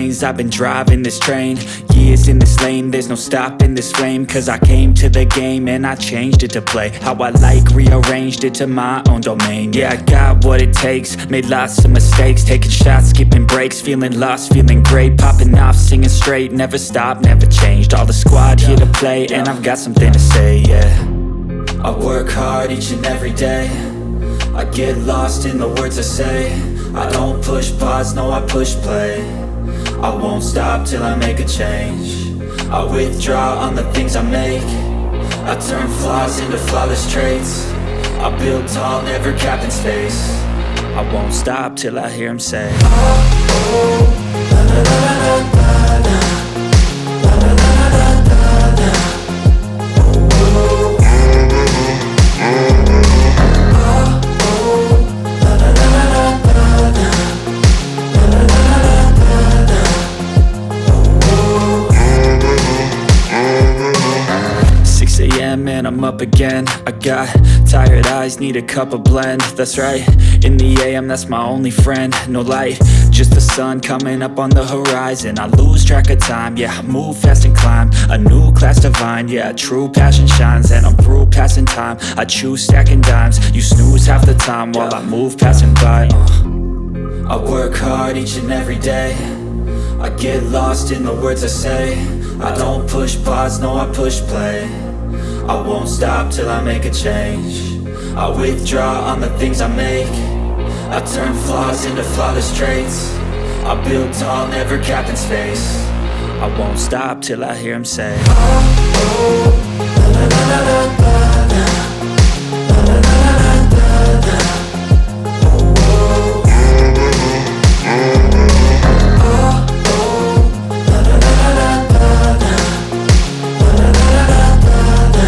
lanes, I've been driving this train. Years in this lane, there's no stopping this flame. Cause I came to the game and I changed it to play how I like, rearranged it to my own domain. Yeah, I got what it takes, made lots of mistakes, taking shots, skipping breaks, feeling lost, feeling great, popping off, singing straight, never stopped, never changed. All the squad here to play, and I've got something to say, yeah. I work hard each and every day, I get lost in the words I say. I don't push pause, no I push play. I won't stop till I make a change. I withdraw on the things I make. I turn flaws into flawless traits. I build tall, never capped in space. I won't stop till I hear him say, oh, oh, la la la la la la. Man, I'm up again. I got tired eyes, need a cup of blend. That's right, in the AM, that's my only friend. No light, just the sun coming up on the horizon. I lose track of time, yeah, I move fast and climb a new class divine, yeah, true passion shines. And I'm through passing time, I choose stacking dimes. You snooze half the time while I move passing by. I work hard each and every day, I get lost in the words I say. I don't push pause, no I push play. I won't stop till I make a change. I withdraw on the things I make. I turn flaws into flawless traits. I build tall, never capped in space. I won't stop till I hear him say, oh, oh, la la la la la la. La la la la la la. Oh, oh. Oh, oh, la la la la la la. La la la la la.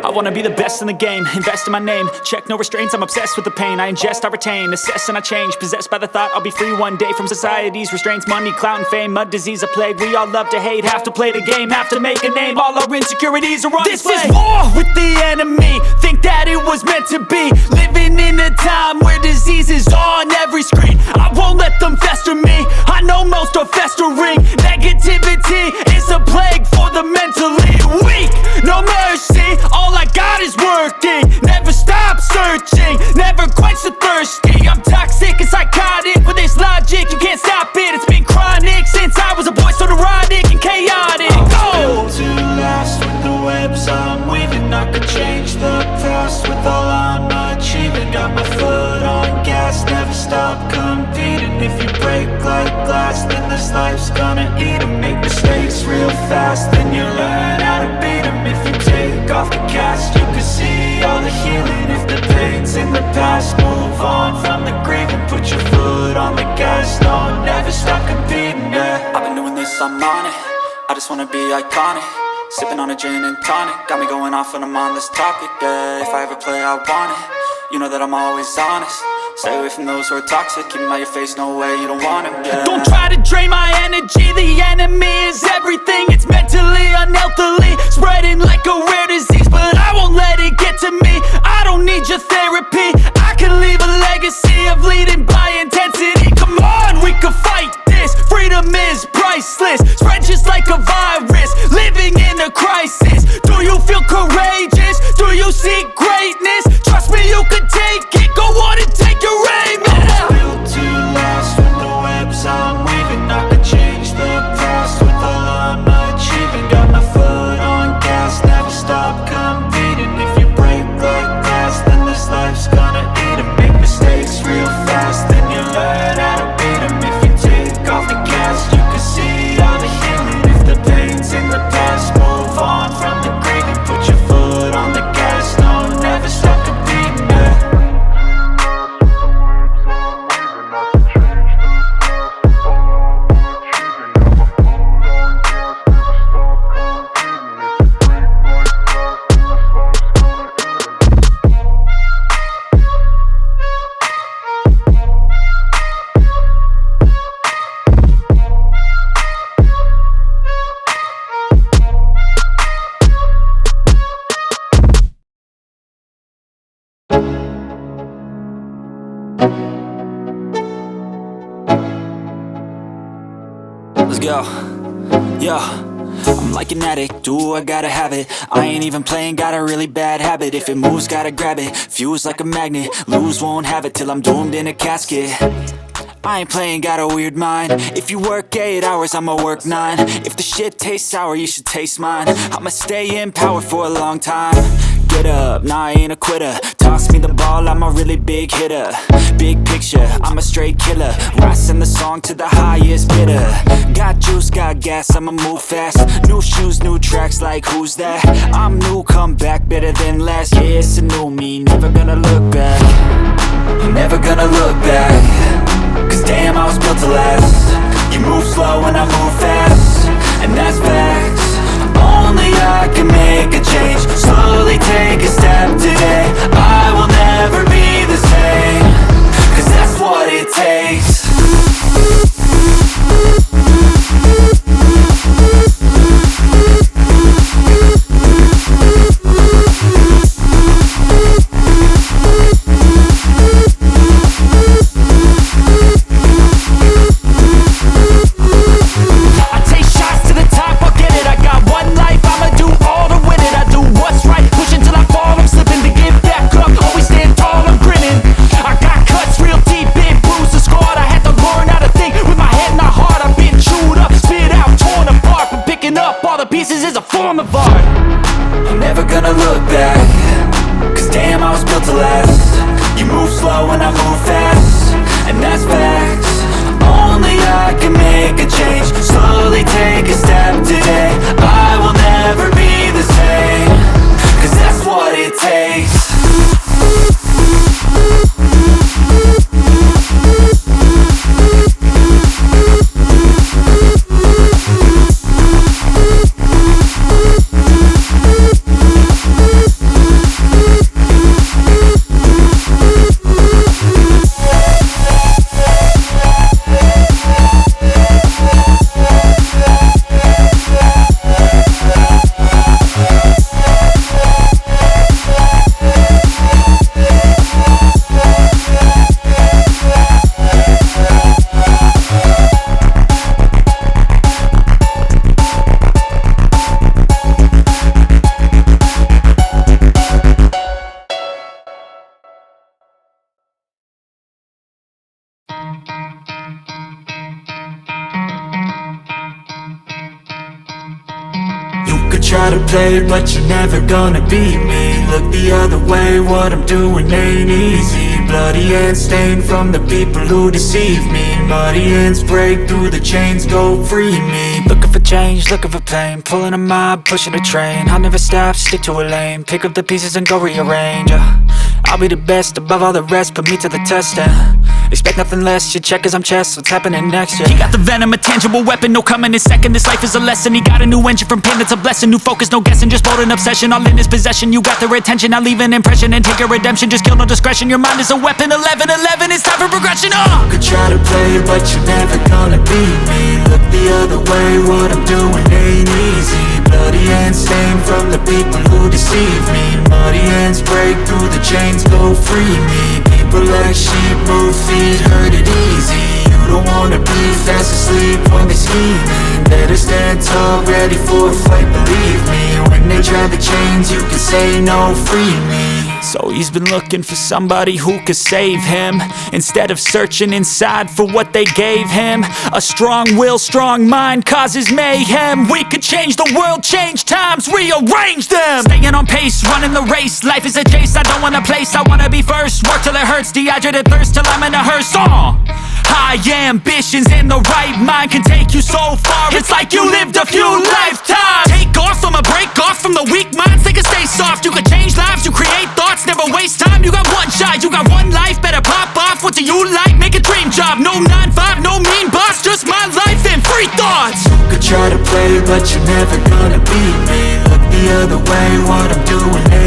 I wanna be the best in the game, invest in my name, check no restraints, I'm obsessed with the pain. I ingest, I retain, assess and I change, possessed by the thought I'll be free one day from society's restraints. Money, clout and fame, mud, disease, a plague. We all love to hate, have to play the game, have to make a name. All our insecurities are on display. This is war with the enemy, think that it was meant to be. Living in a time where disease is on every screen. I won't let them fester me, I know most are festering. Negativity is a plague for the mentally weak. No mercy, all I got is working. Never stop searching, never quench the thirsty. I'm toxic and psychotic, with this logic you can't stop it. It's been chronic since I was a boy, so neurotic and chaotic. Built to last with the webs I'm weaving. I could change the past with all I'm achieving. Got my foot on gas, never stop competing. If you break like glass, then this life's gonna eat 'em. Make mistakes real fast, then you learn how to beat 'em. If you take off the cast, you can see all the healing. If the pain's in the past, move on from the grave and put your foot on the gas. No, never stop competing, yeah. I've been doing this, I'm on it, I just wanna be iconic. Sipping on a gin and tonic, got me going off when I'm on this topic, yeah. If I ever play, I want it, you know that I'm always honest. Stay away from those who are toxic, keep them out your face, no way, you don't want them, yeah. Don't try to drain my energy, the enemy is everything. It's mentally, unhealthily, spreading like a rare disease. But I won't let it get to me, I don't need your therapy. I can leave a legacy of leading by intensity. Come on, we can fight this, freedom is priceless. Spread just like a virus, living in a crisis. Do you feel courageous? Do you seek greatness? Trust me, you can take it, go on and take your aim, yeah. I was built to last with the webs I'm weaving. I could change the past with all I'm Let's go. Yo, I'm like an addict, ooh, I gotta have it. I ain't even playing, got a really bad habit. If it moves, gotta grab it, fuse like a magnet. Lose, won't have it till I'm doomed in a casket. I ain't playing, got a weird mind. If you work 8 hours, I'ma work 9. If the shit tastes sour, you should taste mine. I'ma stay in power for a long time. Get up, nah, I ain't a quitter. Toss me the ball, I'm a really big hitter. Big picture, I'm a straight killer. Rising the song to the highest bidder. Got juice, got gas, I'ma move fast. New shoes, new tracks, like who's that? I'm new, come back, better than last. Yeah, it's a new me, never gonna look back. I'm never gonna look back. Cause damn, I was built to last. You move slow and I move fast, and that's facts. Only I can make a change. Slowly take a step today. I will never be the same. Cause that's what it takes. I'm never gonna look back. Cause damn, I was built to last. You move slow and I move fast, and that's facts. Only I can make a change. Slowly take a step today. I will never be the same. Cause that's what it takes. Try to play, but you're never gonna beat me. Look the other way, what I'm doing ain't easy. Bloody hands stained from the people who deceive me. Muddy hands break through the chains, go free me. Looking for change, looking for pain. Pulling a mob, pushing a train. I'll never stop, stick to a lane. Pick up the pieces and go rearrange. I'll be the best above all the rest, put me to the test and expect nothing less, your check is I'm chess. What's happening next, yeah. He got the venom, a tangible weapon, no coming in second. This life is a lesson, he got a new engine. From pain, it's a blessing, new focus, no guessing. Just bold and obsession, all in his possession. You got their attention, I'll leave an impression and take your redemption. Just kill, no discretion, your mind is a weapon. 11-11, it's time for progression, You could try to play, but you're never gonna beat me. Look the other way, what I'm doing ain't easy. Bloody hands stained from the people who deceive me. Muddy hands break through the chains, go free me. People like sheep, move feet, hurt it easy. You don't wanna be fast asleep when they scheming. Better stand tall, ready for a fight, believe me. When they try the chains, you can say no, free me. So he's been looking for somebody who could save him, instead of searching inside for what they gave him. A strong will, strong mind causes mayhem. We could change the world, change times, rearrange them. Staying on pace, running the race. Life is a chase, I don't want a place. I wanna be first, work till it hurts. Dehydrated thirst till I'm in a hearse. High ambitions and the right mind can take you so far. It's like you lived a few lifetimes. Take off, I'ma break off from the weak minds. They can stay soft, you can change lives, you create thoughts. Never waste time, you got one shot, you got one life. Better pop off, what do you like? Make a dream job, no 9-5, no mean boss. Just my life and free thoughts. You could try to play, but you're never gonna beat me. Look the other way, what I'm doing ain't